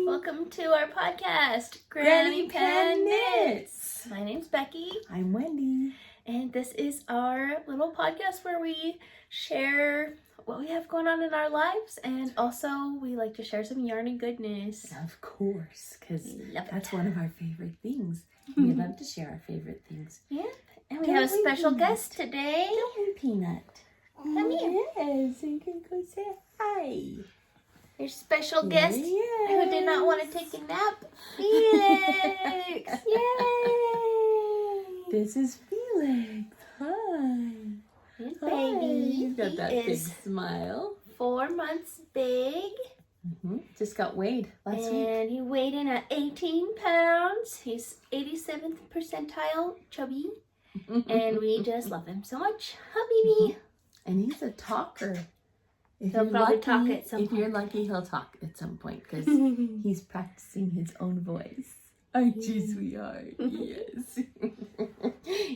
Welcome to our podcast, Granny Pan Knits. My name's Becky. I'm Wendy. And this is our little podcast where we share what we have going on in our lives. And also we like to share some yarny goodness. Of course, because Love that's it. one of our favorite things. We love to share our favorite things. Yeah. And we have a special guest today. Peanut. Come here. Yes, you can go say hi. Your special guest who did not want to take a nap, Felix. Yay! This is Felix. Hi. Good Hi. baby. You've got He that big is smile. 4 months big. Just got weighed last week. And he weighed in at 18 pounds. He's 87th percentile chubby. And we just love him so much. Habibi. And he's a talker. If He'll you're probably lucky, talk at some If you're point. lucky, he'll talk at some point because he's practicing his own voice. Aren't you, sweetheart? Yes.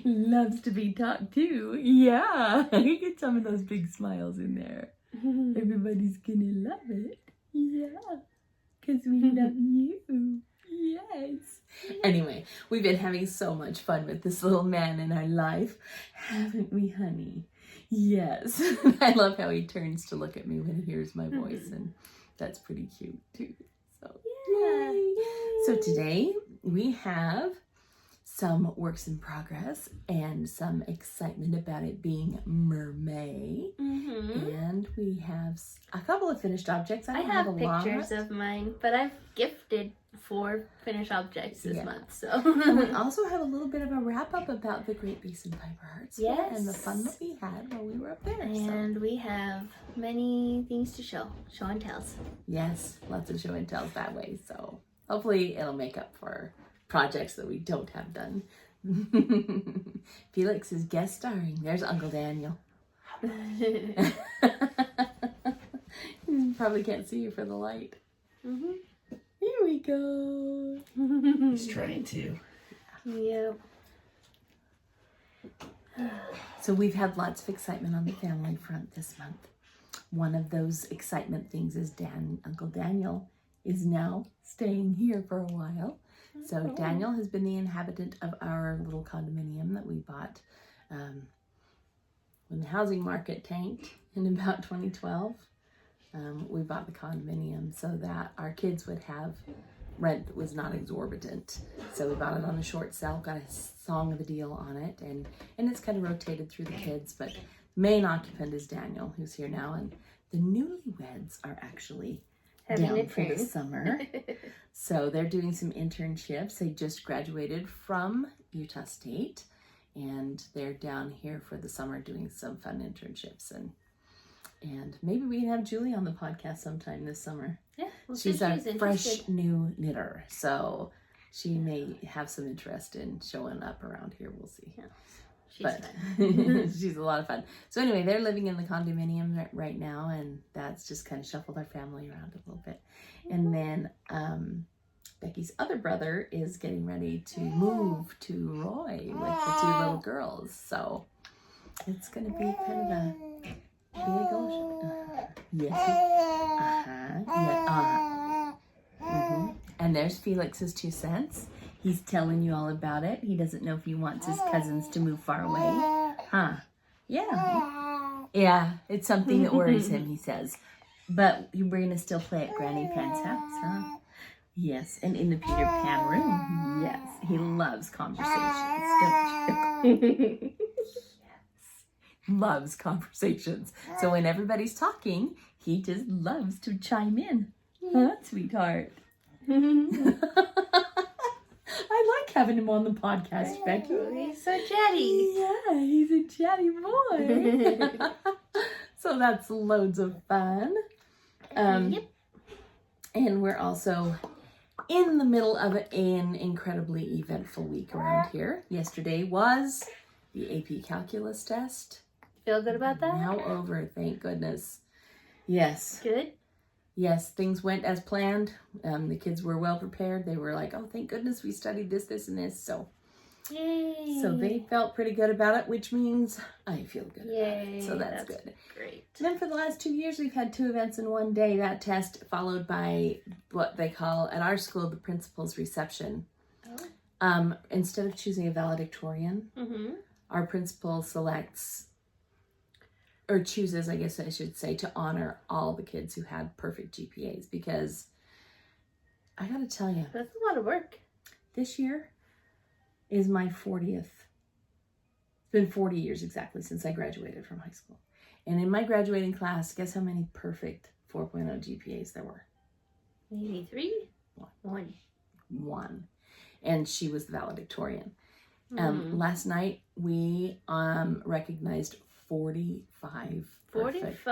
Loves to be talked to. Yeah. Get some of those big smiles in there. Everybody's gonna love it. Yeah. Because we love you. Yes. Anyway, we've been having so much fun with this little man in our life. Haven't we, honey? Yes. I love how he turns to look at me when he hears my voice, and that's pretty cute too. So, Yeah. yay. So today we have some works in progress and some excitement about it being Mermaid. And we have a couple of finished objects. I I don't have a lot. pictures of mine, but I've gifted 4 finished objects this month. So And we also have a little bit of a wrap up about the Great Basin Piper Hearts Yes. and the fun that we had while we were up there. and we have many things to show and tells. Yes, lots of show and tells that way. So hopefully it'll make up for projects that we don't have done. Felix is guest starring. There's Uncle Daniel. Probably can't see you for the light. Here we go. He's trying to. Yep. So we've had lots of excitement on the family front this month. One of those excitement things is Uncle Daniel is now staying here for a while. So Daniel has been the inhabitant of our little condominium that we bought when the housing market tanked in about 2012. We bought the condominium so that our kids would have rent that was not exorbitant. So we bought it on a short sale, got a song of the deal on it, and it's kind of rotated through the kids, but main occupant is Daniel, who's here now, and the newlyweds are actually down for the summer. So they're doing some internships. They just graduated from Utah State, and they're down here for the summer doing some fun internships, and maybe we can have Julie on the podcast sometime this summer. Yeah, well, She's a interested. fresh new knitter, so she may have some interest in showing up around here. We'll see. Yeah, she's fun. She's a lot of fun. So anyway, they're living in the condominium right now, and that's just kind of shuffled our family around a little bit. And then Becky's other brother is getting ready to move to Roy with the 2 little girls. So it's going to be kind of a big old And there's Felix's 2 cents. He's telling you all about it. He doesn't know if he wants his cousins to move far away. Huh? Yeah. Yeah, it's something that worries him, he says. But we're going to still play at Granny Pan's house, huh? Yes, and in the Peter Pan room. Yes, he loves conversations, don't you? Loves conversations. So when everybody's talking, he just loves to chime in. Huh, sweetheart? I like having him on the podcast, Becky. He's so chatty. Yeah, he's a chatty boy. So that's loads of fun. Yep. And we're also in the middle of an incredibly eventful week around here. Yesterday was the AP Calculus test. Feel good about that? Now over, thank goodness. Yes. Good. Yes, things went as planned. The kids were well prepared. They were like, oh, thank goodness we studied this, and this. So Yay. So they felt pretty good about it, which means I feel good about Yay. it. So that's good. Great. And then for the last 2 years, we've had 2 events in one day. That test followed by what they call at our school the principal's reception. Oh. Instead of choosing a valedictorian, our principal selects or chooses, I guess I should say, to honor all the kids who had perfect GPAs, because I gotta tell you, That's a lot of work. this year is my 40th. It's been 40 years exactly since I graduated from high school. And in my graduating class, guess how many perfect 4.0 GPAs there were? Maybe 3? One. And she was the valedictorian. Last night, we recognized 45 perfect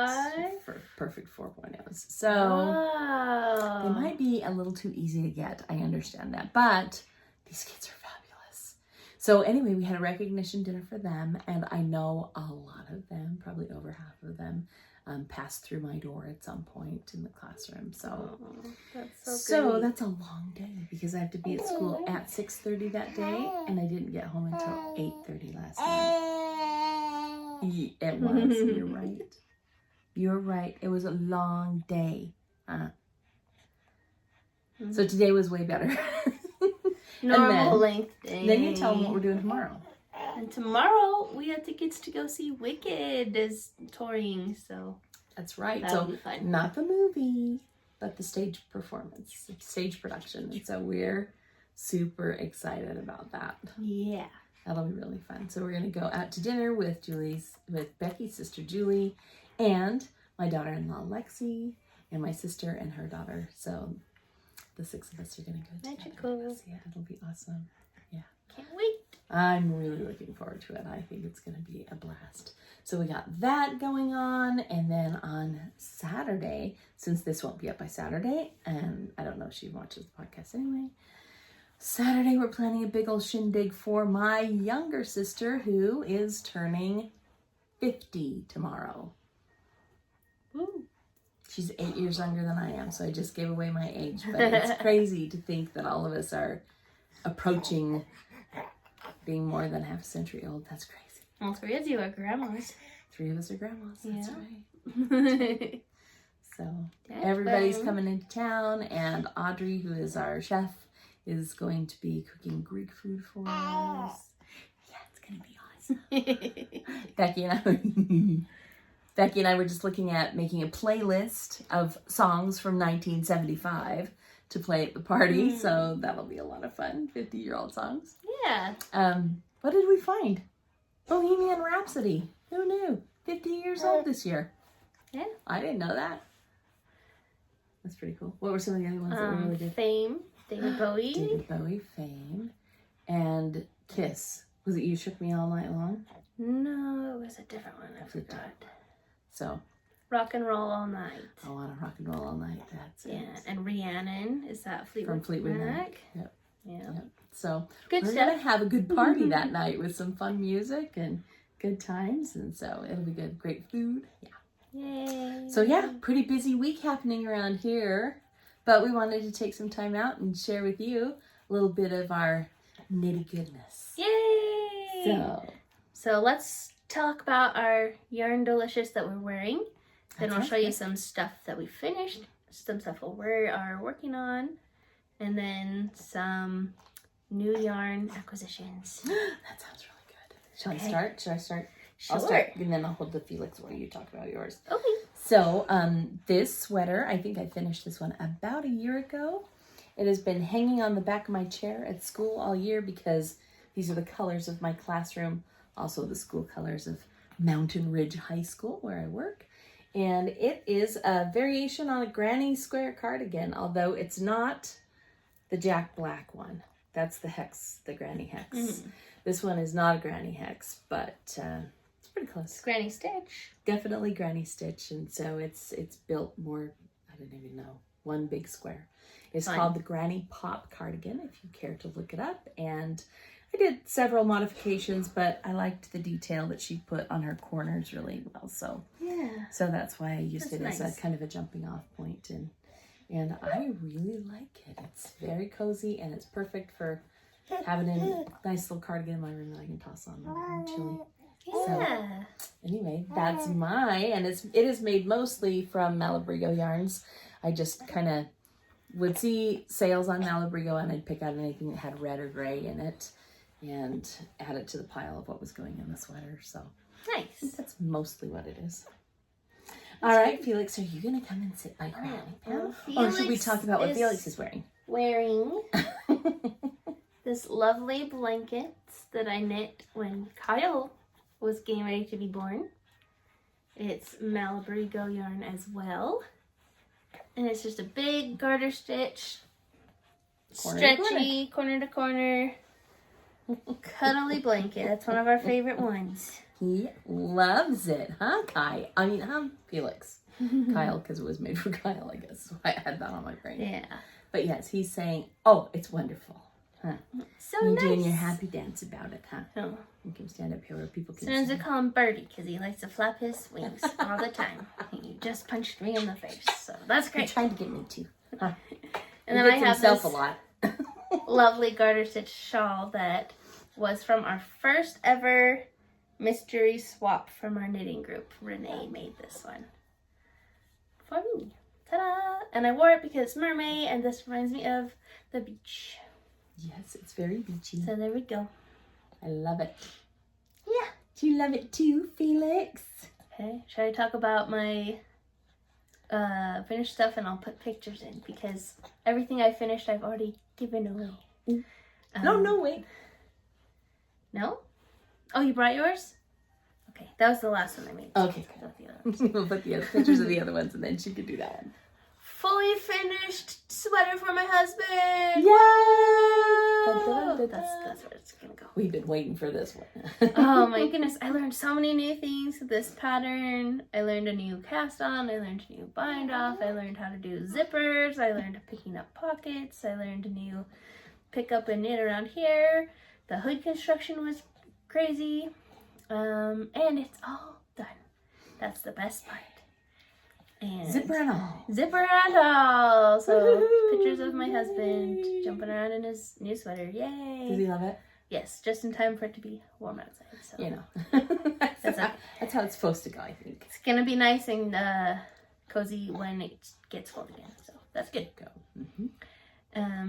4.0s. So wow. they might be a little too easy to get. I understand that. But these kids are fabulous. So anyway, we had a recognition dinner for them. And I know a lot of them, probably over half of them, passed through my door at some point in the classroom. So, That's so great. that's a long day because I have to be at school at 6:30 that day, and I didn't get home until 8:30 last night. It was. You're right. You're right. It was a long day. So today was way better. Normal length day. Then you tell them what we're doing tomorrow. And tomorrow we have tickets to go see Wicked as touring, so that's right. That'll So be fun. not the movie, but the stage performance, the stage production. And so we're super excited about that. Yeah. That'll be really fun. So we're gonna go out to dinner with Becky's sister Julie, and my daughter-in-law Lexi, and my sister and her daughter. So the 6 of us are gonna go Magical. together. Yeah, it'll be awesome. Yeah. Can't wait. I'm really looking forward to it. I think it's going to be a blast. So we got that going on. And then on Saturday, since this won't be up by Saturday, and I don't know if she watches the podcast anyway, Saturday we're planning a big old shindig for my younger sister who is turning 50 tomorrow. Woo. She's 8 years younger than I am, so I just gave away my age. But it's crazy to think that all of us are approaching being more than half a century old. That's crazy. All 3 of you are grandmas. 3 of us are grandmas. That's Yeah. right. So everybody's coming into town, and Audrey, who is our chef, is going to be cooking Greek food for us. Yeah, it's gonna be awesome. Becky and I were just looking at making a playlist of songs from 1975 to play at the party, so that'll be a lot of fun. 50-year-old songs. Yeah. What did we find? Bohemian Rhapsody. Who knew? 50 years old this year. Yeah. I didn't know that. That's pretty cool. What were some of the other ones that we really did? Fame. David Bowie. David Bowie, Fame, and Kiss. Was it You Shook Me All Night Long? No, it was a different one. I forgot. So. Rock and Roll All Night. I want to rock and roll all night. That's it. Yeah, and Rhiannon. Is that Fleetwood Mac? Yep. Yeah. Yep. So Good we're stuff. going to have a good party that night with some fun music and good times. And so it'll be good. Great food. Yeah. Yay. So yeah, pretty busy week happening around here. But we wanted to take some time out and share with you a little bit of our nitty goodness. Yay. So let's talk about our yarn delicious that we're wearing. Then we'll show you some stuff that we finished, some stuff we are working on, and then some new yarn acquisitions. That sounds really good. Shall I start? Should I start? Sure. I'll start, and then I'll hold the Felix while you talk about yours. Okay. So this sweater, I think I finished this one about a year ago. It has been hanging on the back of my chair at school all year because these are the colors of my classroom, also the school colors of Mountain Ridge High School where I work. And it is a variation on a granny square cardigan, although it's not the Jack Black one. That's the hex, the granny hex. Mm-hmm. This one is not a granny hex, but it's pretty close. It's granny stitch. Definitely granny stitch, and so it's built more, I don't even know, one big square. It's called the Granny Pop Cardigan, if you care to look it up. And I did several modifications, but I liked the detail that she put on her corners really well. So so that's why I used it as a kind of a jumping off point. And I really like it. It's very cozy, and it's perfect for have it in a nice little cardigan in my room that I can toss on when I'm chilly. Yeah. So, anyway, that's and it is made mostly from Malabrigo yarns. I just kind of would see sales on Malabrigo and I'd pick out anything that had red or gray in it and add it to the pile of what was going in the sweater. So Nice. that's mostly what it is. All right, Felix, are you going to come and sit by Granny now? Or should we talk about what Felix is wearing? Wearing this lovely blanket that I knit when Kyle was getting ready to be born. It's Malabrigo yarn as well. And it's just a big garter stitch, stretchy, corner to corner, cuddly blanket. That's one of our favorite ones. He loves it, huh, Felix. Kyle, because it was made for Kyle, I guess. So I had that on my brain. Yeah. But yes, he's saying, oh, it's wonderful. Huh? So You're nice. doing your happy dance about it, huh? Oh. You can stand up here where people can Sometimes see. I call him Birdie because he likes to flap his wings all the time. He just punched me in the face, so that's He's great. trying to get me too. Huh? And then He I gets have himself this a lot. lovely garter stitch shawl that was from our first ever mystery swap from our knitting group. Renee made this one for me. Ta-da! And I wore it because it's mermaid, and this reminds me of the beach. Yes, it's very beachy. So there we go. I love it. Yeah. Do you love it too, Felix? Okay, should I talk about my finished stuff, and I'll put pictures in because everything I finished I've already given away. No, wait. No? Oh, you brought yours? Okay, that was the last one I made. Okay, Not the other ones. we'll put the other pictures of the other ones and then she can do that one. Fully finished sweater for my husband! Yeah! That's where it's gonna go. We've been waiting for this one. Oh my goodness, I learned so many new things with this pattern. I learned a new cast on, I learned a new bind off, I learned how to do zippers, I learned picking up pockets, I learned a new pick up and knit around here. The hood construction was crazy. And it's all done. That's the best part. And Zipper and all. Zipper and all. So Woo-hoo. pictures of my husband jumping around in his new sweater. Yay. Does he love it? Yes, just in time for it to be warm outside. So You know. That's how it's supposed to go, I think. it's gonna be nice and cozy when it gets cold again. So that's good. Go. Mm-hmm.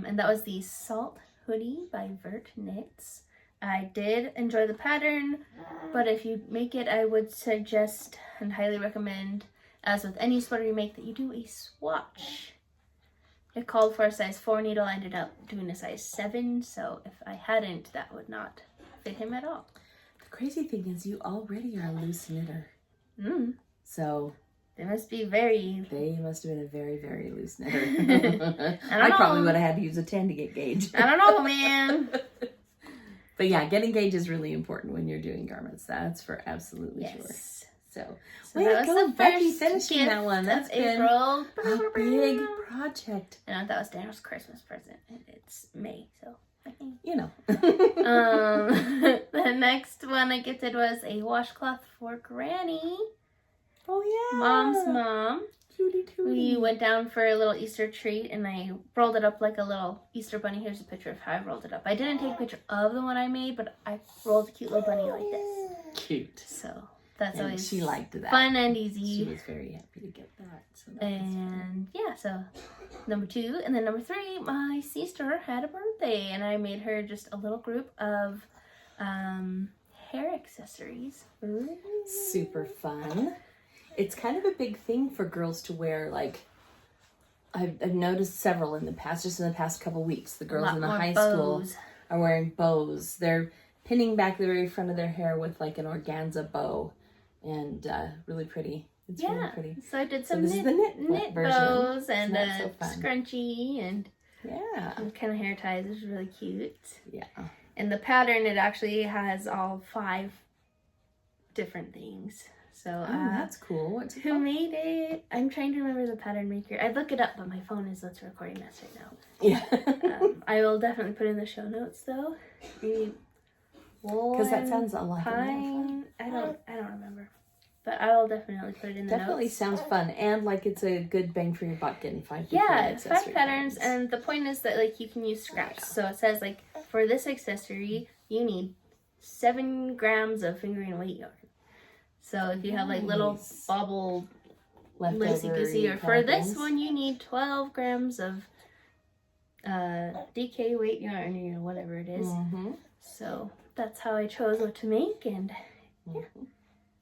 And that was the Salt Hoodie by Vert Knits. I did enjoy the pattern, but if you make it, I would suggest and highly recommend, as with any sweater you make, that you do a swatch. It called for a size 4 needle. I ended up doing a size 7, so if I hadn't, that would not fit him at all. The crazy thing is you already are a loose knitter. Mm. So They must be very... they must have been a very, very loose knitter. I don't know. Probably would have had to use a 10 to get gauge. I don't know, man. But yeah, getting gauge is really important when you're doing garments. That's for absolutely Yes. sure. So So that was go, the Becky, first finishing gift that one. That's of been April. a big project. And that was Daniel's Christmas present. And it's May, so... You know. The next one I gifted was a washcloth for Granny. Oh yeah. Mom's mom. Cutie tootie. We went down for a little Easter treat and I rolled it up like a little Easter bunny. Here's a picture of how I rolled it up. I didn't take a picture of the one I made, but I rolled a cute little bunny like this. Cute. So that's And always she liked that. fun and She easy. was very happy to get that. So that was And yeah, so number 2. And then number 3, my sister had a birthday and I made her just a little group of hair accessories. super fun. It's kind of a big thing for girls to wear, like, I've noticed several in the past, just in the past couple weeks. The girls in the high school are wearing bows. They're pinning back the very front of their hair with like an organza bow, and really pretty. It's really pretty. So I did some this is the knit version. bows and Isn't that a so fun? scrunchie and Yeah. some kind of hair ties. It was really cute. Yeah. And the pattern, it actually has all 5 different things. So Oh, that's cool. What's it who called? made it? I'm trying to remember the pattern maker. I'd look it up, but my phone is let's recording this right now. Yeah. I will definitely put in the show notes though. Because that sounds a lot. Pine. I don't remember. But I will definitely put it in the Definitely notes. sounds fun, and like it's a good bang for your buck getting 5 different accessory 5 patterns, and the point is that like you can use scraps. So it says like for this accessory you need 7 grams of fingering weight yarn. So if you have like little bobble loosey goosey, or for this one you need 12 grams of DK weight yarn, or whatever it is. So that's how I chose what to make, and yeah.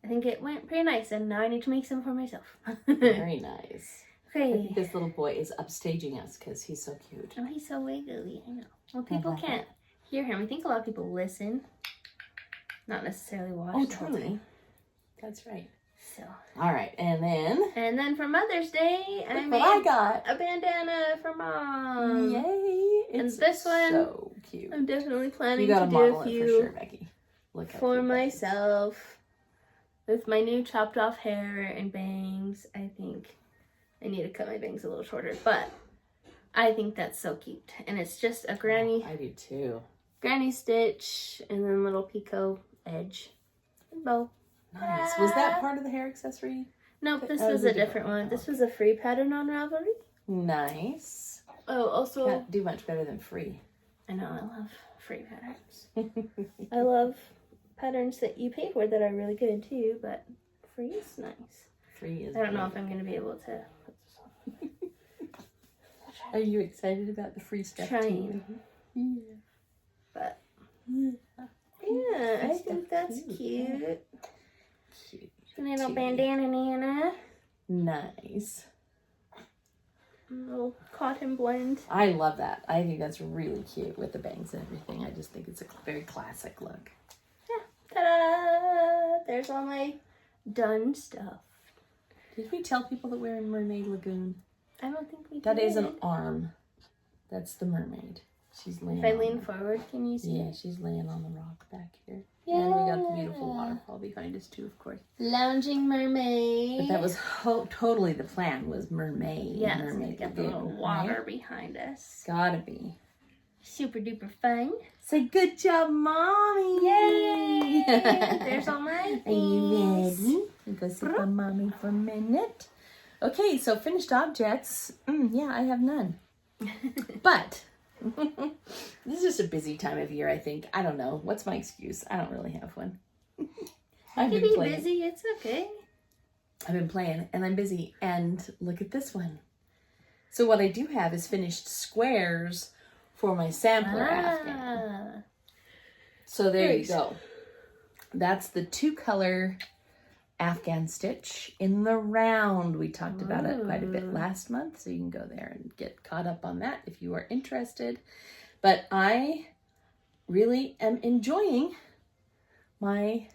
I think it went pretty nice, and now I need to make some for myself. Very nice. Okay. I think this little boy is upstaging us because he's so cute. Oh, he's so wiggly. I know. Well, people can't hear him. I think a lot of people listen, not necessarily watch. Oh, truly. That's right. So. All right, and then for Mother's Day, I got a bandana for Mom. Yay! And this one, so cute. I'm definitely planning to do a few for sure, Becky. Look for myself. With my new chopped off hair and bangs, I think I need to cut my bangs a little shorter, but I think that's so cute. And it's just a granny. I do too. Granny stitch and then little picot edge and bow. Nice. Was that part of the hair accessory? Nope, this was a different one. This was a free pattern on Ravelry. Nice. Oh, also can't do much better than free. I know, I love free patterns. I love patterns that you pay for that are really good too, but free is nice. Free is. I don't know if I'm going to be able to put this on. Are you excited about the free stuff Trying. too? Yeah. But yeah, I think that's cute. Cute. Little bandana nana. Nice. Little cotton blend. I love that. I think that's really cute with the bangs and everything. I just think it's a very classic look. Ta-da! There's all my done stuff. Did we tell people that we're in Mermaid Lagoon? I don't think we did. That is an arm. That's the mermaid. She's laying. If I lean forward, can you see? Yeah, she's laying on the rock back here. Yeah. And we got the beautiful waterfall behind us too, of course. Lounging mermaid. But that was totally the plan, was mermaid. Yes, Mermaid we got the Lagoon, little water right? behind us. Gotta be. Super duper fun. Say good job, Mommy. Yay! There's all my things. Are you ready? You go sit by Mommy for a minute. Okay, so finished objects. Yeah, I have none. But this is just a busy time of year, I think. I don't know. What's my excuse? I don't really have one. You can be busy. It's okay. I've been playing and I'm busy. And look at this one. So what I do have is finished squares for my sampler afghan. So there you go. That's the 2-color afghan stitch in the round. We talked about it quite a bit last month, so you can go there and get caught up on that if you are interested. But I really am enjoying my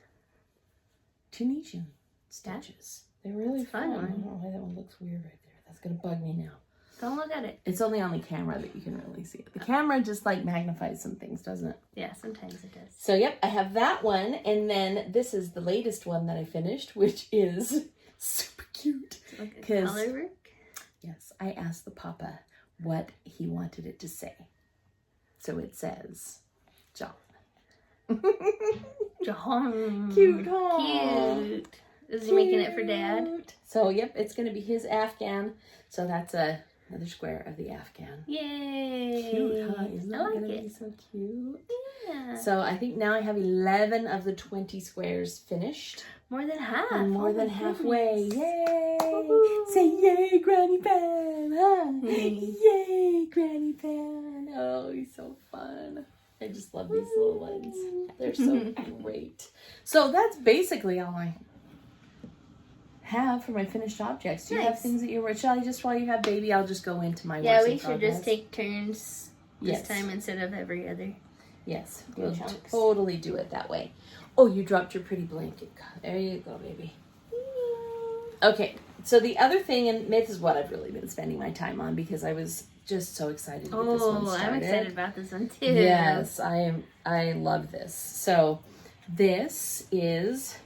Tunisian stitches. They're really fun. I don't know why that one looks weird right there. That's going to bug me now. Don't look at it. It's only on the camera that you can really see it. The camera just like magnifies some things, doesn't it? Yeah, sometimes it does. So, yep, I have that one. And then this is the latest one that I finished, which is super cute. Color work? Yes, I asked the papa what he wanted it to say. So it says, John. John. Cute, huh? Cute. Is he making it for Dad? So, yep, it's going to be his afghan. So that's another square of the afghan. Yay. Cute, huh? Isn't that going to be so cute? Yeah. So I think now I have 11 of the 20 squares finished. More than half. And more than halfway. Yay! Woo-hoo. Say yay, Granny Pan! Huh? Yay, Granny Pan! Oh, he's so fun. I just love these little ones. They're so great. So that's basically all I have for my finished objects. Do you have things that you're working? Shall I just, while you have baby, I'll just go into my Yeah, works we in should progress? just take turns this time instead of every other. Yes, we'll totally do it that way. Oh, you dropped your pretty blanket. There you go, baby. Okay, so the other thing, and this is what I've really been spending my time on because I was just so excited to get this one started. I'm excited about this one too. Yes, I love this. So this is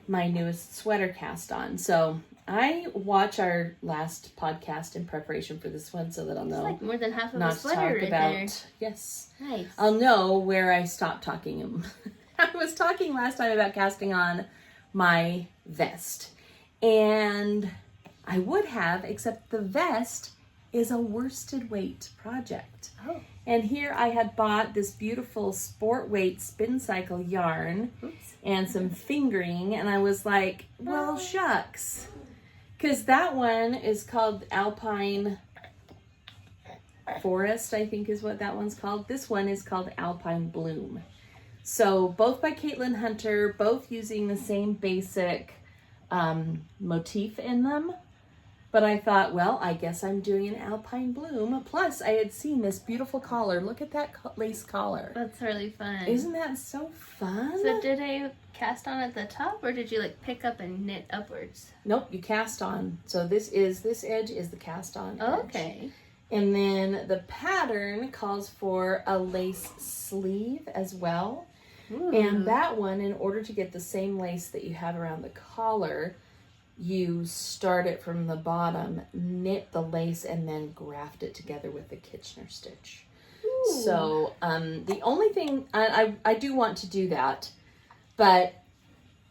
my newest sweater cast on. So I watch our last podcast in preparation for this one so that I'll know. It's like more than half of not a sweater right about, there. Yes. Nice. I'll know where I stopped talking. I was talking last time about casting on my vest. And I would have, except the vest is a worsted weight project. Oh. And here I had bought this beautiful sport weight spin cycle yarn. Oops. And some fingering, and I was like, well, shucks. Because that one is called Alpine Forest, I think is what that one's called. This one is called Alpine Bloom. So both by Caitlin Hunter, both using the same basic motif in them. But I thought, well, I guess I'm doing an Alpine Bloom. Plus, I had seen this beautiful collar. Look at that lace collar. That's really fun. Isn't that so fun? So did I cast on at the top, or did you like pick up and knit upwards? Nope, you cast on. So this edge is the cast on edge. Okay. And then the pattern calls for a lace sleeve as well. Ooh. And that one, in order to get the same lace that you have around the collar, you start it from the bottom, knit the lace, and then graft it together with the Kitchener stitch. Ooh. So the only thing, I do want to do that, but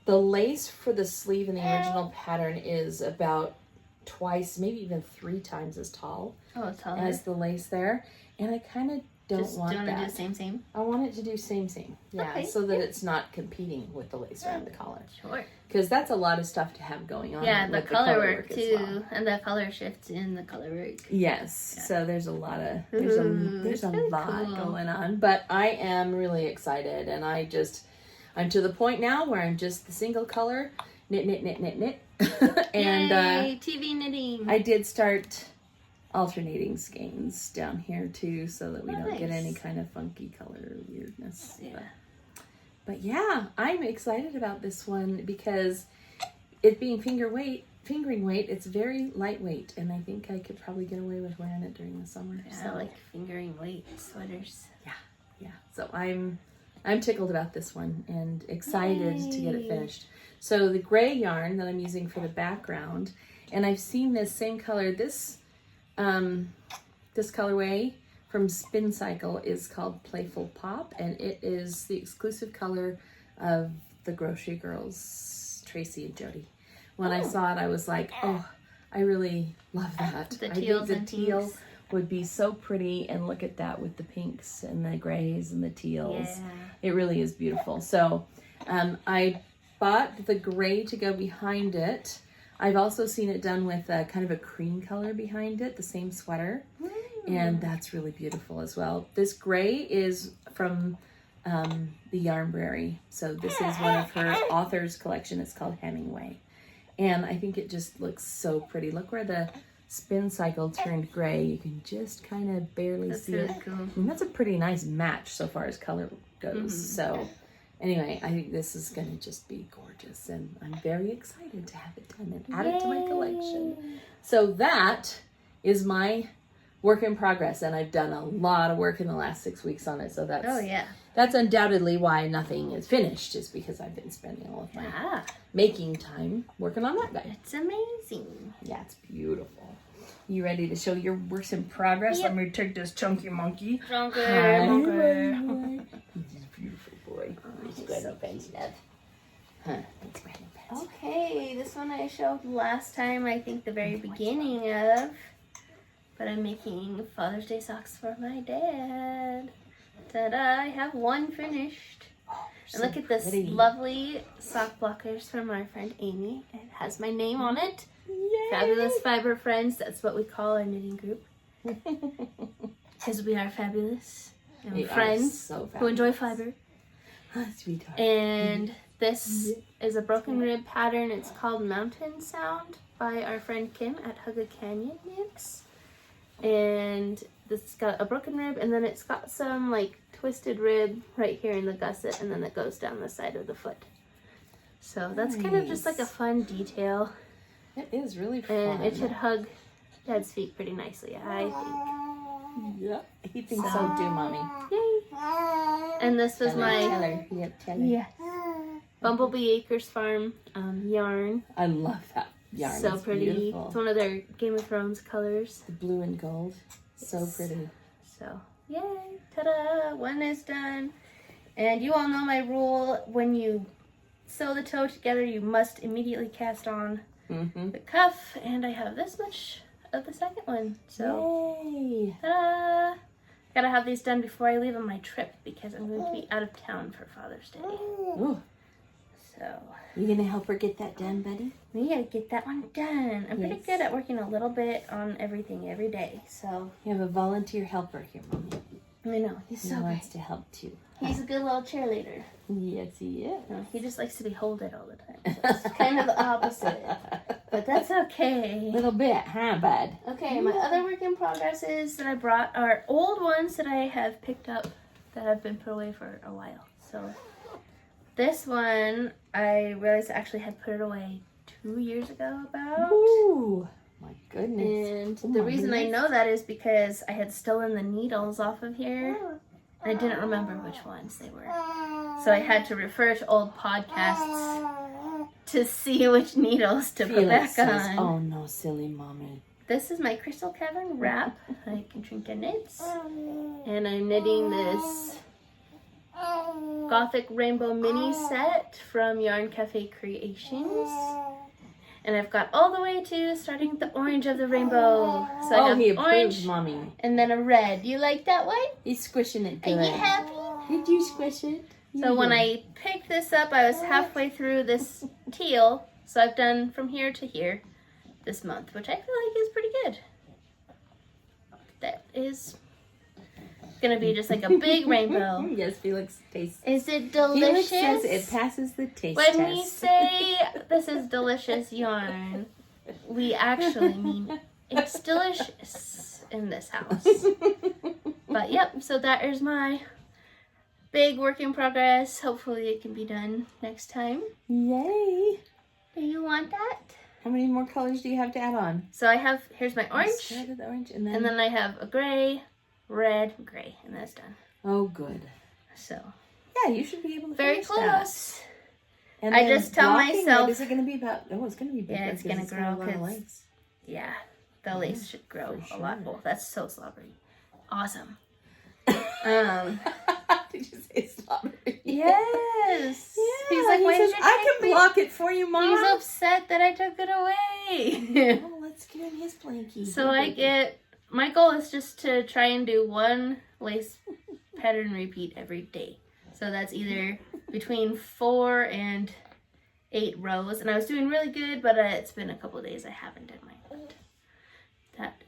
the lace for the sleeve in the original pattern is about twice, maybe even 3 times as tall taller. as the lace there. And I kind of don't want that. Do the same? I want it to do same. Yeah, Okay, so that it's not competing with the lace around the collar. Sure. Because that's a lot of stuff to have going on. Yeah, the with color work work as too, well. and the color shifts in the color work. Yes, Yeah. so there's a lot of Ooh, there's a really lot cool. going on, but I am really excited, and I'm to the point now where I'm just the single color knit, and Yay, TV knitting. I did start alternating skeins down here too, so that we don't get any kind of funky color weirdness. Yeah. But yeah, I'm excited about this one because it being fingering weight, it's very lightweight, and I think I could probably get away with wearing it during the summer. Yeah, So I like fingering weight sweaters. yeah. So I'm tickled about this one and excited to get it finished. So the gray yarn that I'm using for the background, and I've seen this same color, this colorway from Spin Cycle is called Playful Pop, and it is the exclusive color of the Grocery Girls, Tracy and Jody. When I saw it, I was like, oh, I really love that. The I think teals the and teal pinks. would be so pretty, and look at that with the pinks and the grays and the teals. Yeah. It really is beautiful. So I bought the gray to go behind it. I've also seen it done with a kind of a cream color behind it, the same sweater. And that's really beautiful as well. This gray is from the Yarnberry. So this is one of her authors collection. It's called Hemingway. And I think it just looks so pretty. Look where the Spin Cycle turned gray. You can just kind of barely see really it. cool. And that's a pretty nice match so far as color goes. So anyway, I think this is going to just be gorgeous. And I'm very excited to have it done and add it to my collection. So that is my work in progress. And I've done a lot of work in the last 6 weeks on it. So that's undoubtedly why nothing is finished, is because I've been spending all of my making time working on that guy. It's amazing. Yeah, it's beautiful. You ready to show your works in progress? Yep. Let me take this chunky monkey. Stronger. He's a beautiful boy. He's got no pants left. Huh, that's my no pants. Okay, this one I showed last time, I think the very beginning of. But I'm making Father's Day socks for my dad. Ta-da, I have one finished. And look at this lovely sock blockers from our friend Amy. It has my name on it. Yay. Fabulous Fiber Friends. That's what we call our knitting group. Because we are fabulous. And we're friends who enjoy fiber. Sweetheart. And this is a broken rib pattern. It's called Mountain Sound by our friend Kim at Hygge Canyon Knits. And this got a broken rib, and then it's got some like twisted rib right here in the gusset, and then it goes down the side of the foot. So that's kind of just like a fun detail. It is really fun. And it should hug Dad's feet pretty nicely, I think. Yeah, he thinks so too, Mommy. Yay! And this was my tell her. Bumblebee Acres Farm yarn. I love that yarn. So it's pretty. Beautiful. It's one of their Game of Thrones colors. The blue and gold. So pretty. So, yay! Ta-da! One is done. And you all know my rule. When you sew the toe together, you must immediately cast on the cuff. And I have this much of the second one. So, yay! ta-da! Gotta have these done before I leave on my trip because I'm going to be out of town for Father's Day. Ooh. So, You gonna help her get that done, buddy? we gotta get that one done. I'm pretty good at working a little bit on everything every day. So, You have a volunteer helper here, Mommy. I know, he's He so wants great. to help too. He's a good little cheerleader. Yes, he is. No, he just likes to be holded all the time. So it's kind of the opposite. But that's okay. Little bit, huh, bud? Okay, my other work in progresses that I brought are old ones that I have picked up that have been put away for a while. So this one, I realized I actually had put it away 2 years ago about. Ooh, my goodness. And the reason I know that is because I had stolen the needles off of here. And I didn't remember which ones they were. So I had to refer to old podcasts to see which needles to put back says, on. oh no, silly Mommy. This is my Crystal Cavern wrap. I Katrinka knits. And I'm knitting this Gothic Rainbow mini set from Yarn Cafe Creations. And I've got all the way to starting the orange of the rainbow. So I have he approves, orange Mommy. and then a red. You like that one? He's squishing it Are good. you happy? Did you squish it? So when I picked this up, I was halfway through this teal. So I've done from here to here this month, which I feel like is pretty good. That is going to be just like a big rainbow. Yes, Felix tastes. Is it delicious? Felix says it passes the taste When test. we say this is delicious yarn, we actually mean it's delicious in this house. But yep, so that is my big work in progress. Hopefully it can be done next time. Yay! Do you want that? How many more colors do you have to add on? So I have, here's my orange, Started the orange and and then I have a gray, red, gray, and that's done. Oh, good. So, Yeah, you should be able to very finish close. that. And I then just tell blocking myself- it, is it going to be about? Oh, it's going to be bigger. Yeah, it's 'cause gonna got grow a lot of 'cause- legs. Yeah, the lace should grow for a lot. sure. Oh, that's so slobbery. Awesome. Did you say strawberry? Yes. Yeah, He's like, he why says, did you I take can me? block it for you, Mom. He's upset that I took it away. Oh, let's give him his blankie. So I get, my goal is just to try and do one lace pattern repeat every day. So that's either between 4 and 8 rows. And I was doing really good, but it's been a couple of days I haven't done mine. But that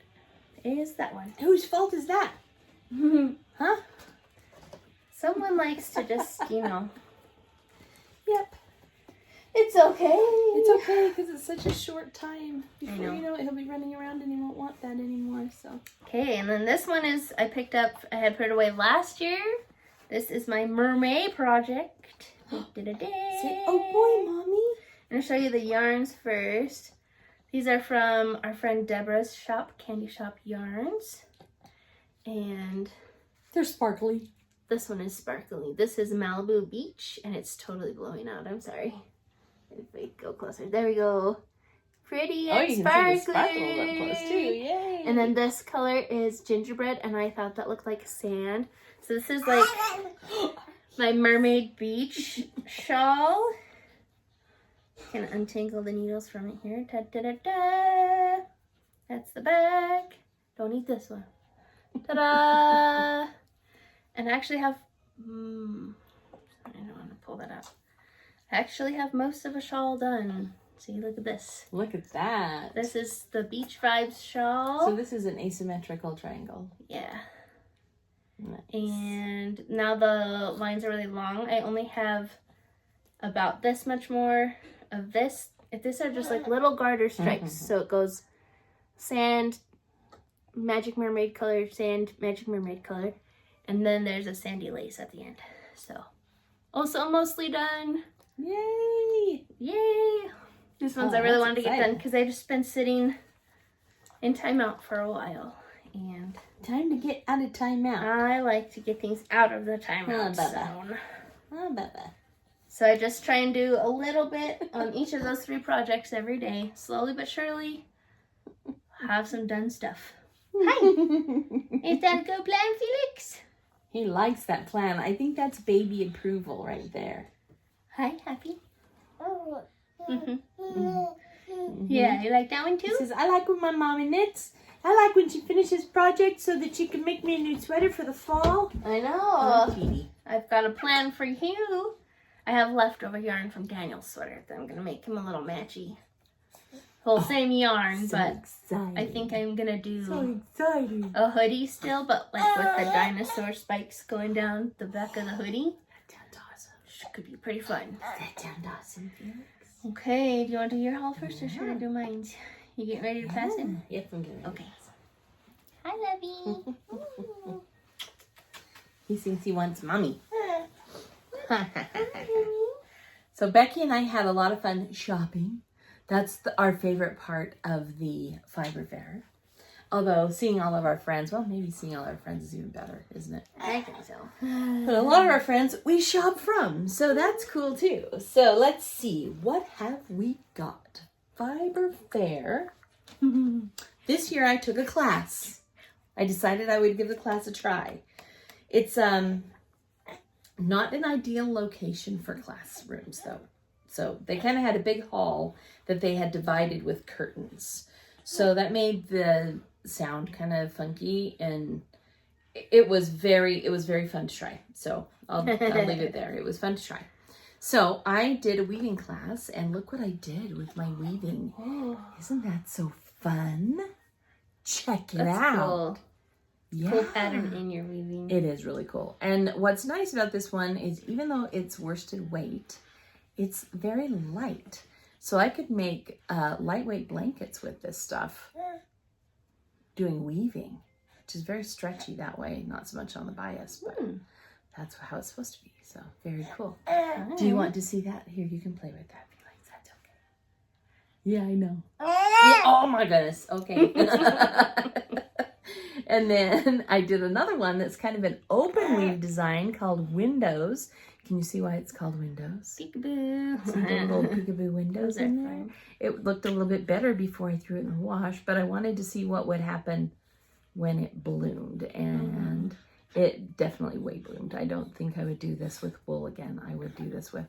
is that one. Whose fault is that? Huh? Someone likes to just, Yep. it's okay. It's okay because it's such a short time. Before know. you know it, he'll be running around and he won't want that anymore. So. Okay, and then this one is, I picked up, I had put it away last year. This is my mermaid project. Say, oh boy, Mommy. I'm going to show you the yarns first. These are from our friend Deborah's shop, Candy Shop Yarns. And They're sparkly. this one is sparkly. This is Malibu Beach, and it's totally blowing out. I'm sorry. If we go closer. There we go. Pretty and you sparkly. can see the sparkles up close too. Yay. And then this color is gingerbread, and I thought that looked like sand. So this is like my mermaid beach shawl. Can untangle the needles from it here. Da, da, da, da. That's the back. Don't eat this one. Ta-da! And I actually have, I don't want to pull that up. I actually have most of a shawl done. See, look at this. Look at that. This is the Beach Vibes shawl. So this is an asymmetrical triangle. Yeah. Nice. And now the lines are really long. I only have about this much more of this. If these are just like little garter stripes. So it goes sand, magic mermaid color, sand, magic mermaid color. And then there's a sandy lace at the end. So also mostly done. Yay! Yay! These ones I really that's wanted to get exciting. done because they've just been sitting in timeout for a while. And Time to get out of timeout. I like to get things out of the timeout Oh, Bubba. zone. Oh, Bubba. So I just try and do a little bit on each of those 3 projects every day. Slowly but surely, have some done stuff. Hi! Is that a good plan, Felix? He likes that plan. I think that's baby approval right there. Hi, Happy. Yeah, you like that one too? He says, I like when my mommy knits. I like when she finishes projects so that she can make me a new sweater for the fall. I know. I've got a plan for you. I have leftover yarn from Daniel's sweater that I'm going to make him a little matchy. Whole same yarn, so but exciting. I think I'm going to do So exciting. a hoodie still, but like with the dinosaur spikes going down the back of the hoodie. That sounds awesome. Could be pretty fun. That sounds awesome, Felix. Okay, do you want to do your haul first or should I do mine? You getting ready to pass it? Yep, I'm getting ready. Okay. Hi, Lovey. He thinks he wants mommy. So Becky and I had a lot of fun shopping. That's our favorite part of the fiber fair. Although seeing all of our friends, well, maybe seeing all our friends is even better, isn't it? I think so. But a lot of our friends we shop from, so that's cool too. So let's see, what have we got? Fiber fair. This year I took a class. I decided I would give the class a try. It's not an ideal location for classrooms though. So they kind of had a big hall that they had divided with curtains. So that made the sound kind of funky, and it was very fun to try. So I'll leave it there. It was fun to try. So I did a weaving class, and look what I did with my weaving. Isn't that so fun? Check it out. Cool. Yeah. Cool pattern in your weaving. It is really cool. And what's nice about this one is even though it's worsted weight, it's very light. So I could make lightweight blankets with this stuff doing weaving, which is very stretchy that way, not so much on the bias, but that's how it's supposed to be. So very cool. Do you want to see that? Here, you can play with that. Felix. That's okay. Yeah, I know. Yeah, oh my goodness. Okay. And then I did another one that's kind of an open weave design called Windows. Can you see why it's called Windows? Peekaboo. See the little peekaboo windows in there? Fun. It looked a little bit better before I threw it in the wash, but I wanted to see what would happen when it bloomed, and it definitely way bloomed. I don't think I would do this with wool again. I would do this with,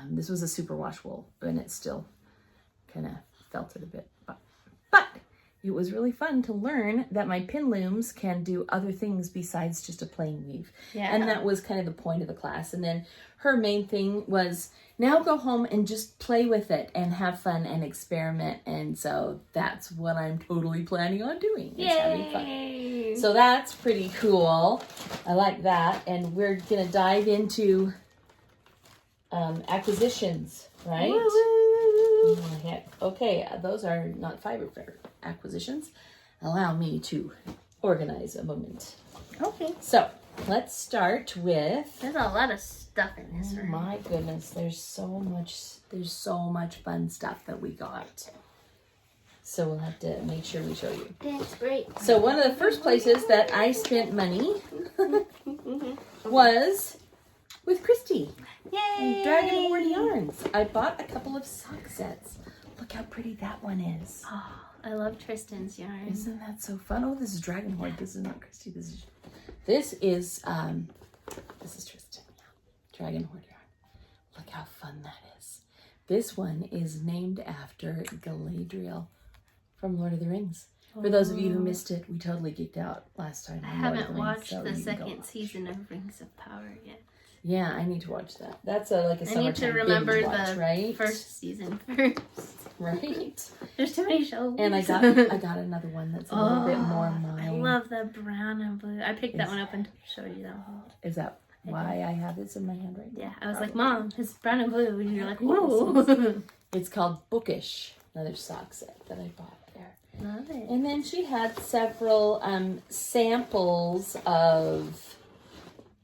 this was a superwash wool, and it still kind of felt it a bit. But it was really fun to learn that my pin looms can do other things besides just a plain weave. Yeah. And that was kind of the point of the class. And then her main thing was now go home and just play with it and have fun and experiment. And so that's what I'm totally planning on doing. Is having fun. So that's pretty cool. I like that. And we're going to dive into acquisitions, right? Oh, heck. Okay, those are not fiber fair acquisitions. Allow me to organize a moment. Okay. So let's start with. There's a lot of stuff in this Oh room. my goodness, there's so much fun stuff that we got. So we'll have to make sure we show you. That's great. So one of the first places that I spent money was with Christy. Yay! Dragon Horde Yarns. I bought a couple of sock sets. Look how pretty that one is. Oh, I love Tristan's yarn. Isn't that so fun? Oh, this is Dragon Horde. This is not Christy. This is Tristan. Yeah. Dragon Horde yarn. Look how fun that is. This one is named after Galadriel from Lord of the Rings. For those of you who missed it, we totally geeked out last time. I on Lord of haven't the Rings, watched so the you can go second watch. season of Rings of Power yet. Yeah, I need to watch that. That's like a I need to summertime remember binge watch, the right? first season first. Right. There's too many shows. And I got another one that's a little bit more mine. I love the brown and blue. I picked that one up and showed you that one. Is that why I have this in my hand right now? Yeah, I was like, Mom, it's brown and blue. And you're like, whoa. It's called Bookish, another sock set that I bought there. Love it. And then she had several samples of,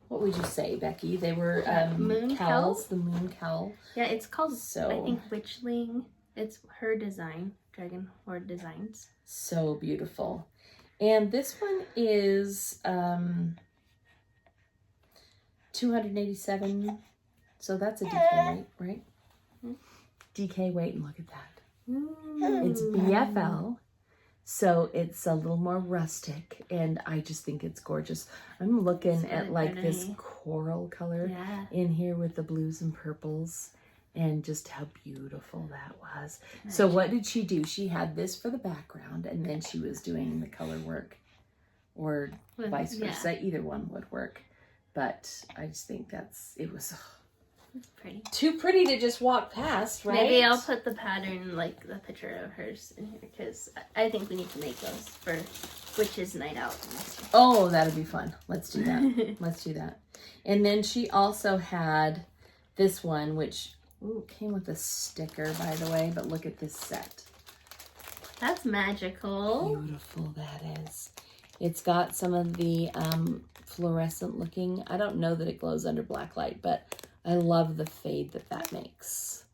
what would you say, Becky? They were moon cowls, cowl? the moon cowl. Yeah, it's called, So- I think, Witchling. It's her design, Dragon Horde Designs. So beautiful. And this one is 287. So that's a DK weight, right? DK weight, and look at that. It's BFL. So it's a little more rustic, and I just think it's gorgeous. I'm looking It's at really like this pretty. coral color Yeah. in here with the blues and purples. And just how beautiful that was. So what did she do? She had this for the background, and then she was doing the color work, or vice versa. Either one would work. But I just think it was pretty. Too pretty to just walk past, right? Maybe I'll put the pattern, like the picture of hers in here, because I think we need to make those for Witches Night Out. Oh, that'd be fun. Let's do that. Let's do that. And then she also had this one, which came with a sticker, by the way, but look at this set. That's magical. Beautiful that is. It's got some of the fluorescent looking. I don't know that it glows under black light, but I love the fade that makes.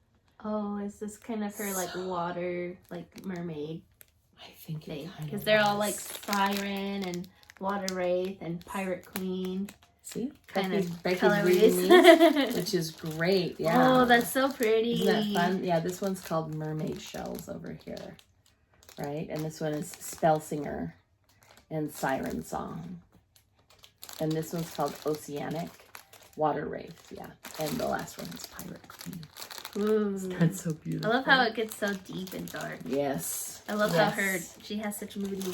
Oh, is this kind of her like water, like mermaid? I think it kind of because they're all like Siren and Water Wraith and Pirate Queen. See? Kind of Becky's reading these, which is great. Yeah. Oh, that's so pretty. Isn't that fun? Yeah, this one's called Mermaid Shells over here. Right? And this one is Spell Singer and Siren Song. And this one's called Oceanic Water Wraith. Yeah. And the last one is Pirate Queen. Ooh. That's so beautiful. I love how it gets so deep and dark. Yes. I love how she has such moody.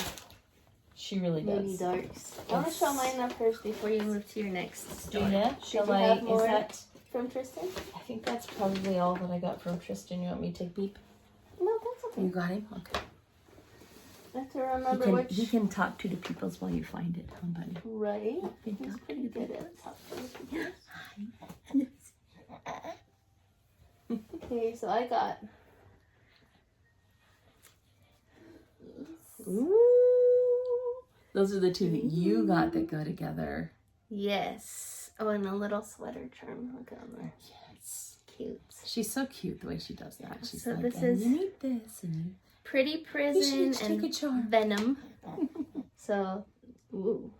She really does. Moody darks. I want to show mine up first before you move to your next store. Yeah. Shall I? Have more? Is that from Tristan? I think that's probably all that I got from Tristan. You want me to take Beep? No, that's okay. You got him? Okay. I have to remember He can talk to the peoples while you find it, huh, buddy? Right. He's pretty good at talking to the peoples. Okay, so I got... Ooh. Those are the two that you got that go together. Yes. Oh, and a little sweater charm. Look at that. Yes. Cute. She's so cute the way she does that. She's so like, this is you need this. And Pretty Prison take a charm. and Venom. So, ooh.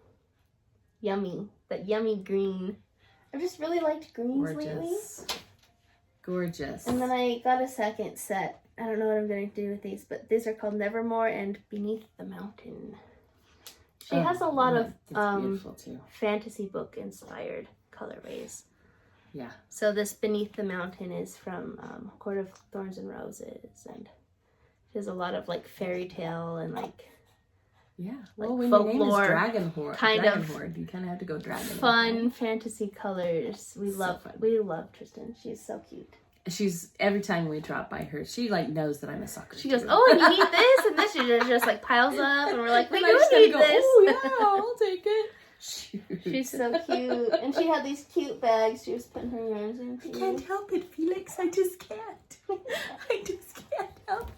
Yummy. That yummy green. I've just really liked greens lately. Gorgeous. And then I got a second set. I don't know what I'm going to do with these, but these are called Nevermore and Beneath the Mountain. She has a lot of fantasy book inspired colorways. Yeah. So this Beneath the Mountain is from Court of Thorns and Roses, and she has a lot of like fairy tale and like well, like when folklore, your name is Dragon Horde, you kind of have to go dragon. Fun fantasy colors. We love Tristan. She's so cute. She's every time we drop by her, she like knows that I'm a sucker. She goes, "Oh, and you need this and this." She just like piles up, and we're like, "We do need this." Oh yeah, I'll take it. Shoot. She's so cute, and she had these cute bags. She was putting her yarns in. I can't help it, Felix. I just can't. I just can't help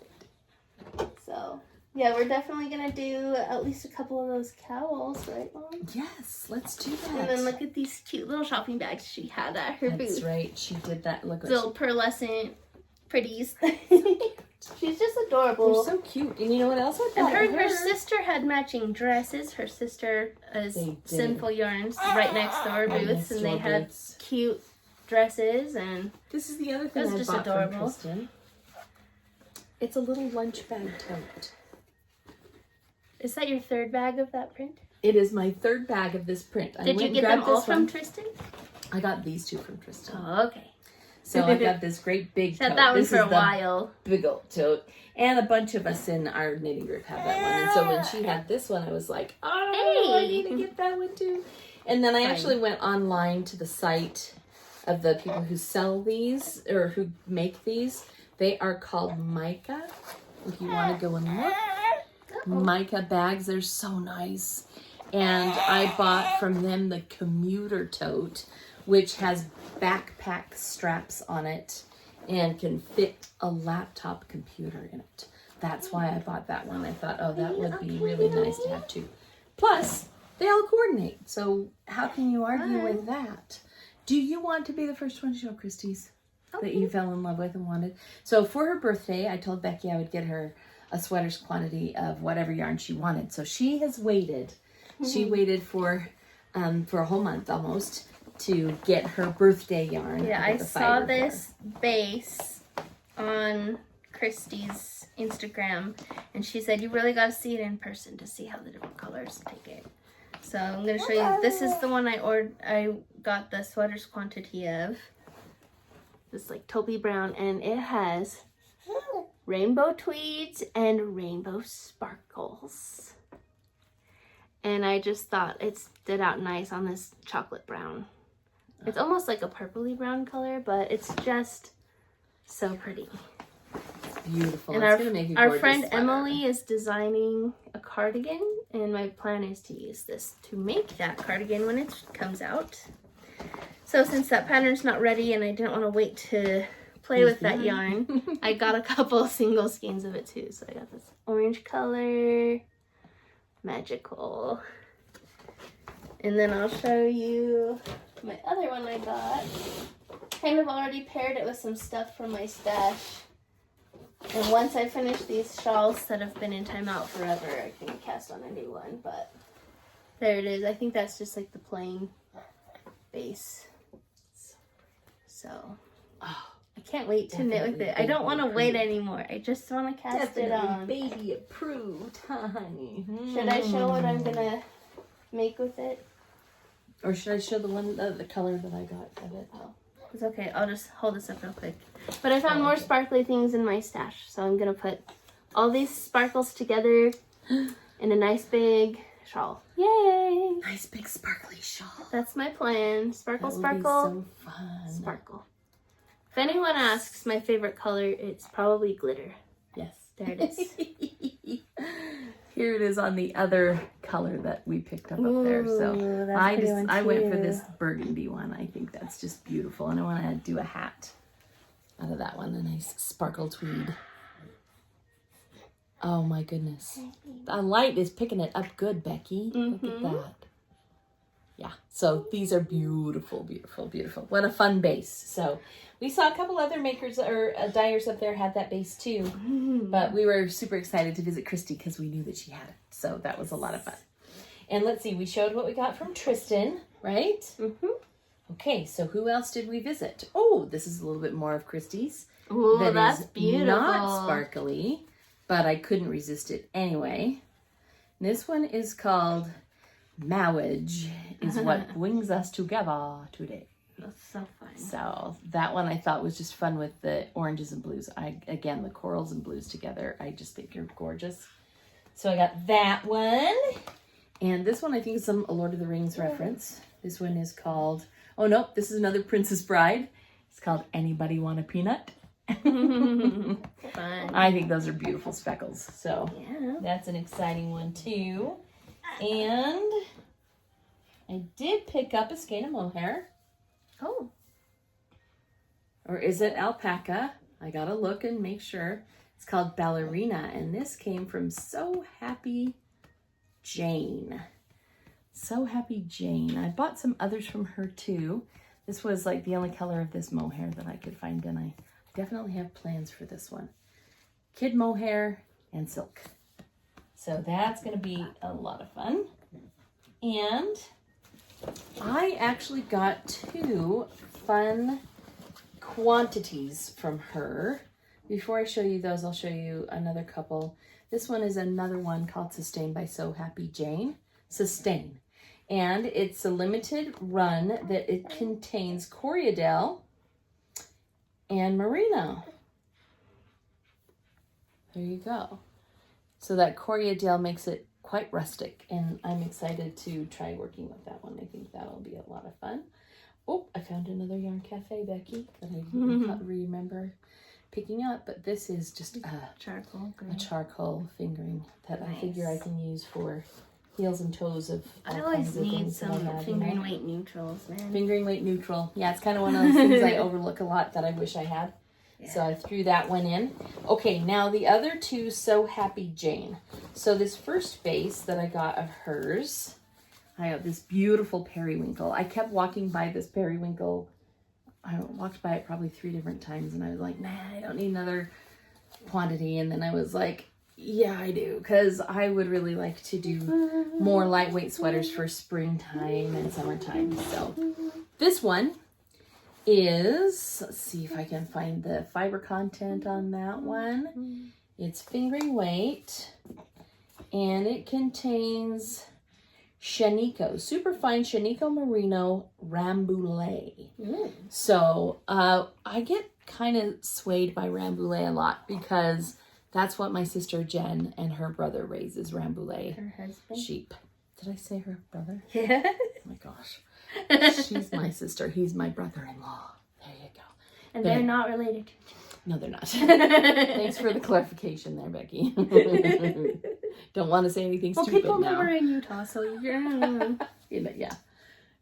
it. So yeah, we're definitely gonna do at least a couple of those cowls, right, Mom? Yes, let's do that. And then look at these cute little shopping bags she had at her booth. That's right. She did that. Look, little pearlescent pretties. She's just adorable. They're so cute. And you know what else I thought? And her sister had matching dresses. Her sister is Sinful Yarns right next to our booths, and they had cute dresses. And this is the other thing I bought from Tristan. It's a little lunch bag tote. Is that your third bag of that print? It is my third bag of this print. Did you get them all from Tristan? I got these two from Tristan. Oh, okay. So I got this great big tote. Had that one for a while. Big old tote. And a bunch of us in our knitting group have that one. And so when she had this one, I was like, oh, I need to get that one too. And then I actually went online to the site of the people who sell these, or who make these. They are called Mica. If you want to go and look. Mica bags, they're so nice. And I bought from them the commuter tote, which has backpack straps on it and can fit a laptop computer in it. That's why I bought that one. I thought, oh, that would be really nice to have too. Plus, they all coordinate. So how can you argue with that? Do you want to be the first one to show Christie's that you fell in love with and wanted? So for her birthday, I told Becky I would get her a sweater's quantity of whatever yarn she wanted. So she has waited. She waited for a whole month almost to get her birthday yarn. Yeah, I saw this base on Christie's Instagram, and she said, you really got to see it in person to see how the different colors take it. So I'm going to show you. This is the one I got the sweater's quantity of. this like taupey brown, and it has rainbow tweeds and rainbow sparkles. And I just thought it stood out nice on this chocolate brown. It's almost like a purpley brown color, but it's just so pretty. Beautiful. And It's gonna make a our gorgeous friend sweater. Emily is designing a cardigan, and my plan is to use this to make that cardigan when it comes out. So since that pattern's not ready and I didn't want to wait to play with that yarn, I got a couple single skeins of it too. So I got this orange color, magical. And then I'll show you my other one I got. Kind of already paired it with some stuff from my stash. And once I finish these shawls that have been in timeout forever, I can cast on a new one. But there it is. I think that's just like the plain base. So I can't wait to knit with it. I don't want to wait anymore. I just want to cast it on. Baby approved, honey. Should I show what I'm gonna make with it? Or should I show the one, the color that I got of it? Oh, it's okay. I'll just hold this up real quick. But I found more sparkly things in my stash, so I'm gonna put all these sparkles together in a nice big shawl. Yay! Nice big sparkly shawl. That's my plan. Sparkle, That would sparkle, be so fun. sparkle. If anyone asks my favorite color, it's probably glitter. Yes. There it is. Here it is on the other color that we picked up there. So Ooh, that's a pretty one I went for too. this burgundy one. I think that's just beautiful, and I want to do a hat out of that one. A nice sparkle tweed. Oh my goodness, the light is picking it up good, Becky. Look at that. Yeah. So these are beautiful, beautiful, beautiful. What a fun base. So we saw a couple other makers or dyers up there had that base too. But we were super excited to visit Christy because we knew that she had it. So that was a lot of fun. And let's see, we showed what we got from Tristan, right? Mm-hmm. Okay, so who else did we visit? Oh, this is a little bit more of Christy's. Ooh, That that's is beautiful. not sparkly, but I couldn't resist it anyway. This one is called Marriage is what brings us together today. That's so fun. So that one I thought was just fun with the oranges and blues. Again, the corals and blues together, I just think you're gorgeous. So I got that one. And this one I think is some Lord of the Rings reference. This one is called, oh no, this is another Princess Bride. It's called Anybody Want a Peanut? Fun. I think those are beautiful speckles. So Yeah. that's an exciting one too. And I did pick up a skein of mohair. Oh. Or is it alpaca? I gotta look and make sure. It's called Ballerina, and this came from So Happy Jane. So Happy Jane. I bought some others from her too. This was like the only color of this mohair that I could find, and I definitely have plans for this one. Kid mohair and silk. So that's gonna be a lot of fun. And I actually got two fun quantities from her. Before I show you those, I'll show you another couple. This one is another one called Sustain by So Happy Jane. Sustain. And it's a limited run that it contains Coriadel and Merino. There you go. So that Coriadel makes it quite rustic, and I'm excited to try working with that one. I think that'll be a lot of fun. Oh, I found another Yarn Cafe, Becky, that I didn't remember picking up, but this is just a charcoal fingering that I figure I can use for heels and toes of all I always kinds of need things that I some have, fingering weight neutrals, man. Fingering weight neutral. Yeah, it's kind of one of those things I overlook a lot that I wish I had. Yeah. So I threw that one in. Okay, now the other two, So Happy Jane. So this first base that I got of hers, I got this beautiful periwinkle. I kept walking by this periwinkle. I walked by it probably 3 different times, and I was like, nah, I don't need another quantity. And then I was like, yeah, I do, because I would really like to do more lightweight sweaters for springtime and summertime. So this one is, let's see if I can find the fiber content on that one. It's fingering weight, and it contains Shanico, super fine Shanico Merino Rambouillet. So I get kind of swayed by Rambouillet a lot because that's what my sister Jen and her brother raises, Rambouillet Her husband. sheep. Did I say her brother? Yeah. Oh my gosh. She's my sister. He's my brother-in-law. There you go. And they're not related to each other. No, they're not. Thanks for the clarification there, Becky. Don't want to say anything stupid people now. live in Utah, so you're... Yeah.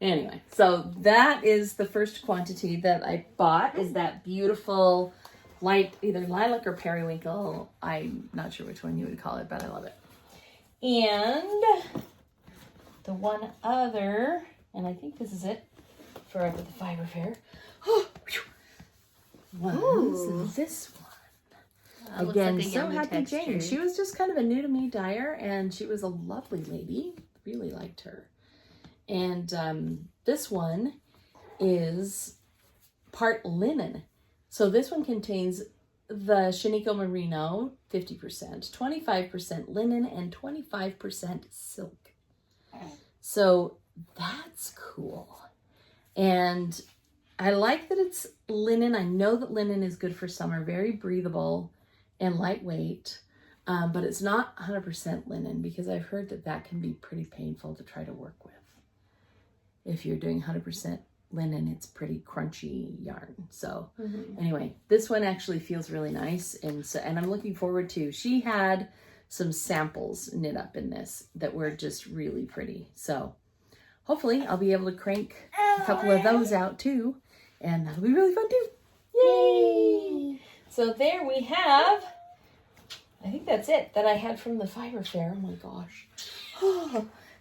Anyway, so that is the first quantity that I bought. Is that beautiful light, either lilac or periwinkle. I'm not sure which one you would call it, but I love it. And the one other, and I think this is it for the Fiber Fair. Was this one. Again, like so happy Jane. She was just kind of a new to me dyer, and she was a lovely lady. Really liked her. And this one is part linen. So this one contains the Shanico Merino, 50%, 25% linen, and 25% silk. So that's cool. And I like that it's linen. I know that linen is good for summer, very breathable and lightweight, but it's not 100% linen because I've heard that that can be pretty painful to try to work with. If you're doing 100% linen, it's pretty crunchy yarn. So anyway, this one actually feels really nice. And I'm looking forward to, she had some samples knit up in this that were just really pretty. So hopefully I'll be able to crank a couple of those out too. And that'll be really fun too. Yay! So there we have, I think that's it that I had from the Fiber Fair. Oh my gosh.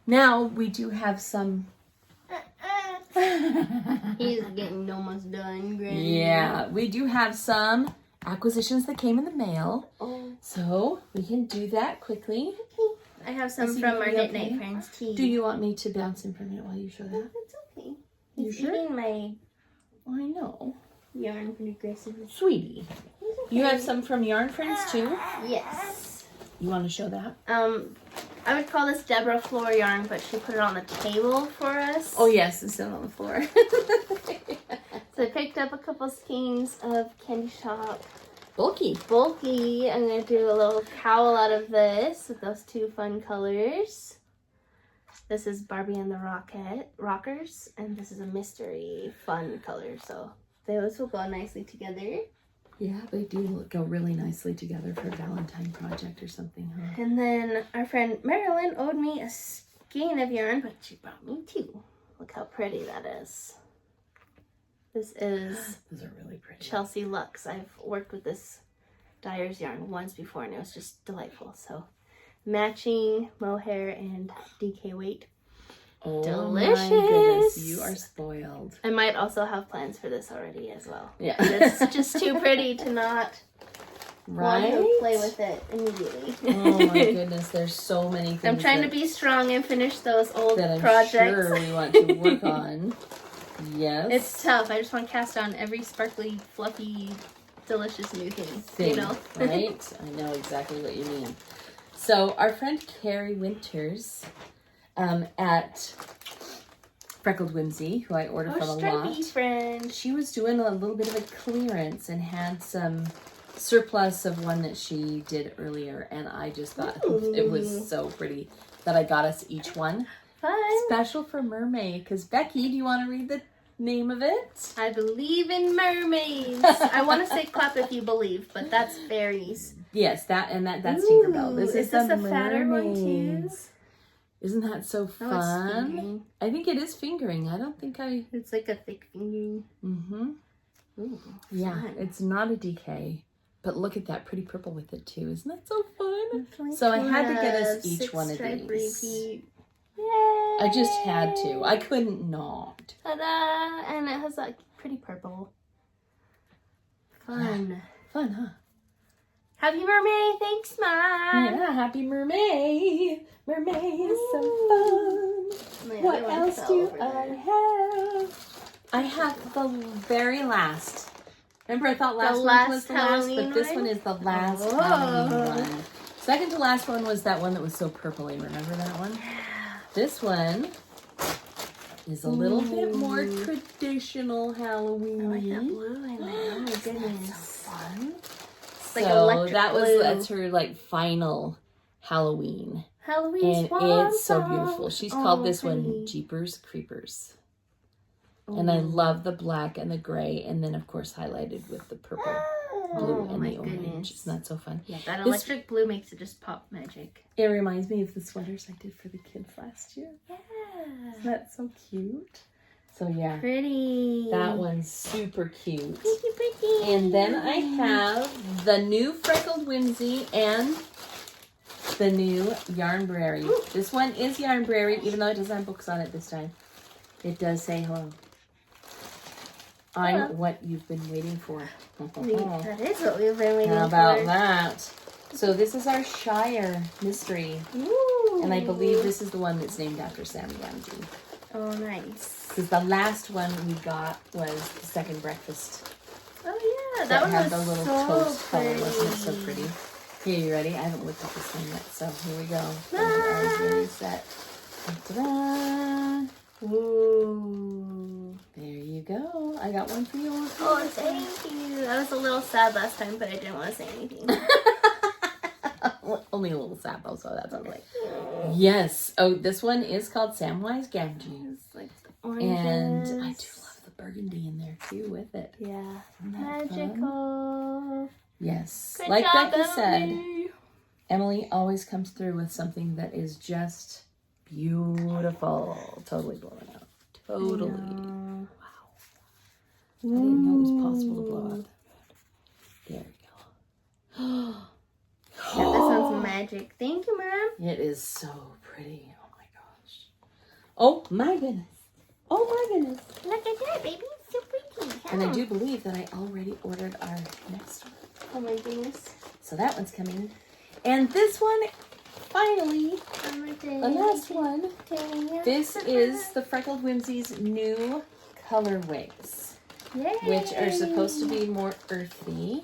Now we do have some. He's getting almost done, Granny. Yeah, we do have some acquisitions that came in the mail. So we can do that quickly. I have some from our Knit Night Friends tea. Do you want me to bounce in for a minute while you show that? It's okay. You He's sure? eating my I know. yarn pretty aggressively. Sweetie. You have some from Yarn Friends too? Yes. You want to show that? I would call this Deborah floor yarn, but she put it on the table for us. Oh yes, it's still on the floor. So I picked up a couple skeins of Candy Shop. Bulky. I'm going to do a little cowl out of this with those two fun colors. This is Barbie and the Rockers, and this is a mystery fun color. So those will go nicely together. Yeah, they do go really nicely together for a Valentine project or something, huh? And then our friend Marilyn owed me a skein of yarn, but she brought me two. Look how pretty that is. This is Those are really pretty. Chelsea Lux. I've worked with this dyer's yarn once before, and it was just delightful. So matching mohair and DK weight. Oh, delicious. My goodness, you are spoiled. I might also have plans for this already as well. Yeah. It's just too pretty to not right? want to play with it immediately. Oh my goodness, there's so many things. I'm trying to be strong and finish those old that I'm projects. sure we want to work on. Yes. It's tough. I just want to cast on every sparkly, fluffy, delicious new thing. You know? Right? I know exactly what you mean. So our friend Carrie Winters at Freckled Whimsy, who I ordered from a lot. Friend. She was doing a little bit of a clearance and had some surplus of one that she did earlier, and I just thought it was so pretty that I got us each one. Fun. Special for Mermaid, because Becky, do you want to read the name of it? I believe in mermaids. I want to say clap if you believe, but that's fairies. Yes, that's Tinkerbell. This is this the a fatter one too? Mermaids. Isn't that so Oh, fun? I think it is fingering. I don't think I... It's like a thick fingering. Mm-hmm. Ooh, Yeah, fun. it's not a DK. But look at that pretty purple with it too. Isn't that so fun? Like So I had to get us each one of these. Repeat. Yay! I just had to. I couldn't not. Ta-da! And it has like pretty purple. Fun. Yeah. Fun, huh? Happy Mermaid! Thanks, Mom! Yeah, happy Mermaid. Mermaid is so fun. What else do I have? I have the very last. Remember, I thought last one was the last, but this one is the last Halloween one. Second to last one was that one that was so purpley. Remember that one? This one is a little bit more traditional Halloween. I like that blue in there. Oh my goodness. So fun. It's like electric blue. That's her like final Halloween. Halloween And it's so beautiful. She's called this one Jeepers Creepers. And I love the black and the gray, and then of course highlighted with the purple, blue, and the orange. Isn't that so fun? Yeah, that electric blue makes it just pop magic. It reminds me of the sweaters I did for the kids last year. Yeah. Isn't that so cute? So yeah. Pretty. That one's super cute. Pretty. And then I have the new Freckled Whimsy and the new Yarnberry. This one is Yarnberry, even though it doesn't have books on it this time. It does say hello. I'm what you've been waiting for. That is what we've been waiting for. How about that? So this is our Shire mystery. Ooh. And I believe this is the one that's named after Sam Gamgee. Oh, nice. Because the last one we got was the second breakfast. Oh, yeah. That one had was the little so toast pretty. color. Wasn't it so pretty? Here, you ready? I haven't looked at this one yet, so here we go. Ah. Ready, set. Ta-da! Ooh. There you go. I got one for you. Oh, thank you. I was a little sad last time, but I didn't want to say anything. Only a little sad though, so that's okay. Yes. Oh, this one is called Samwise Gamgee. It's like the And oranges. I do love the burgundy in there too with it. Yeah. Isn't that fun? Magical. Yes. Good Like job, Becky said, Emily. Emily always comes through with something that is just beautiful. Totally blowing out. Totally. Yeah. Wow. I didn't know it was possible to blow out that red. There we go. Yeah, this one's magic. Thank you, Mom. It is so pretty. Oh my gosh. Oh my goodness. Oh my goodness. Look at that, baby. It's so pretty. And I do believe that I already ordered our next one. Oh my goodness. So that one's coming. And this one, finally, the last one. This is the Freckled Whimsy's new colorways, which are supposed to be more earthy.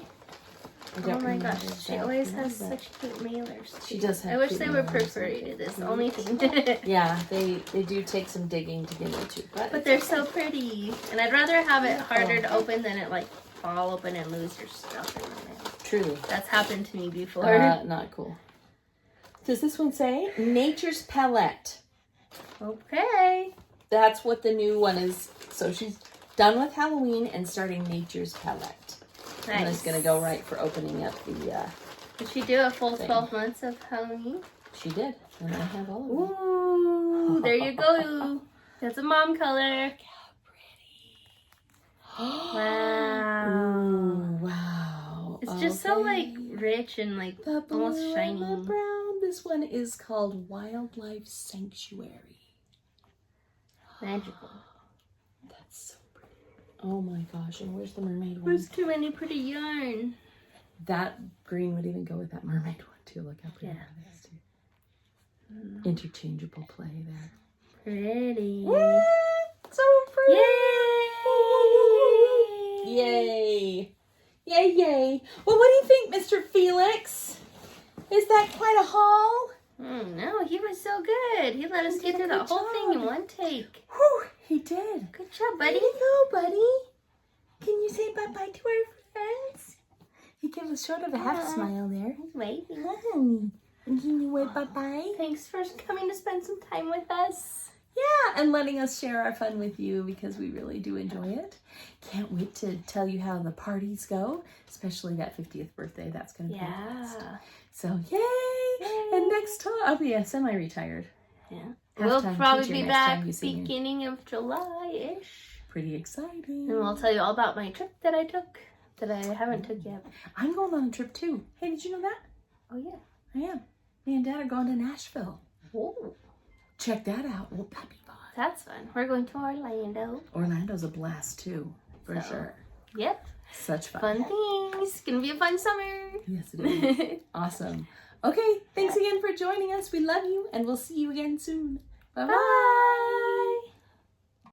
Oh my gosh, she always has such cute mailers. She does have I wish cute they were mailers. perforated, is the only thing. Yeah, they do take some digging to get into, But they're so pretty. And I'd rather have it harder to open than it like fall open and lose your stuff in the mail. Truly. That's happened to me before. Not cool. Does this one say Nature's Palette? Okay. That's what the new one is. So she's done with Halloween and starting Nature's Palette. Nice. And it's going to go right for opening up the... Did she do a full 12 months of Halloween? She did. And I have all of them. Ooh, there you go. That's a mom color. Wow. Ooh, wow. It's just so like rich and like the blue almost shiny. and the brown. This one is called Wildlife Sanctuary. Magical. That's so pretty. Oh my gosh. And where's the mermaid one? There's too many pretty yarn. That green would even go with that mermaid one too. Look how pretty that is too. Interchangeable play there. Pretty. So pretty. Yay! Yay. Yay, yay. Well, what do you think, Mr. Felix? Is that quite a haul? No, he was so good. He let us get through the whole thing in one take. Whew, he did. Good job, buddy. Way to go, buddy. Can you say bye-bye to our friends? He gave us sort of a half smile there. He's waving. Honey. And can you wave bye-bye? Thanks for coming to spend some time with us. Yeah, and letting us share our fun with you because we really do enjoy it. Can't wait to tell you how the parties go, especially that 50th birthday. That's going to be fast. So, yay! And next time, I'll be semi-retired. Yeah. Half-time We'll probably teacher be next time back you see me. beginning of July-ish. Pretty exciting. And we'll tell you all about my trip that I took, that I haven't took yet. I'm going on a trip too. Hey, did you know that? Oh, yeah. I am. Me and Dad are going to Nashville. Whoa. Check that out. Won't that be fun? That's fun. We're going to Orlando. Orlando's a blast too, for sure. Yep. Such fun. Fun things. It's going to be a fun summer. Yes, it is. Awesome. Okay, thanks again for joining us. We love you, and we'll see you again soon. Bye-bye. Bye.